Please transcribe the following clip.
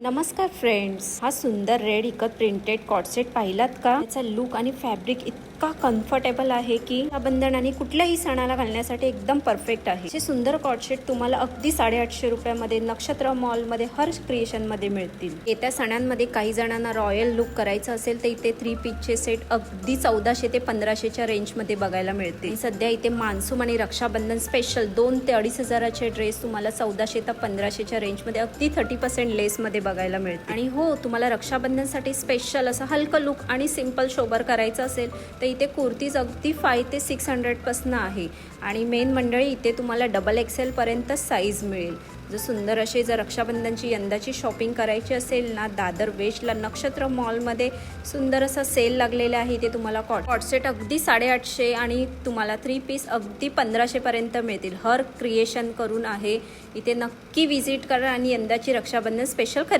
नमस्कार फ्रेंड्स, हा सुंदर रेड इकत प्रिंटेड कॉटसेट पाहिलात का? त्याचा लुक आणि फॅब्रिक इतका कम्फर्टेबल आहे की रक्षाबंधन आणि कुठल्याही सणाला घालण्यासाठी एकदम परफेक्ट आहे. हे सुंदर कॉटसेट तुम्हाला अगदी 850 रुपयामध्ये नक्षत्र मॉल मध्ये हर्ष क्रिएशन मध्ये मिळतील. येत्या सणांमध्ये काही जणांना रॉयल लुक करायचं असेल तर इथे 3 पीसचे सेट अगदी 1400 ते 1500च्या रेंज मध्ये बघायला मिळतील. सध्या इथे मान्सून आणि रक्षाबंधन स्पेशल 2 ते 2500चे ड्रेस तुम्हाला 1400 ते 1500च्या रेंज मध्ये अगदी 30% लेस मध्ये बघायला मिळते. आणि हो, तुम्हाला रक्षाबंधनसाठी स्पेशल असं हलकं लुक आणि सिंपल शोबर करायचं असेल तर इथे कुर्तीज अगदी 5 ते 600 पासून आहे. आणि मेन मंडळी इथे तुम्हाला XXL पर्यंत साईज मिळेल. सुंदर असे जर रक्षाबंधनची यंदाची शॉपिंग करायची असेल ना, दादर वेस्टला नक्षत्र मॉलमध्ये सुंदर असा सेल लागलेला आहे. इथे तुम्हाला कॉटसेट अगदी 850 आणि तुम्हाला 3 पीस अगदी 1500 पर्यंत मिळतील. हर क्रिएशन करून आहे. इथे नक्की विजिट करा आणि यंदाची रक्षाबंधन स्पेशल खरेदी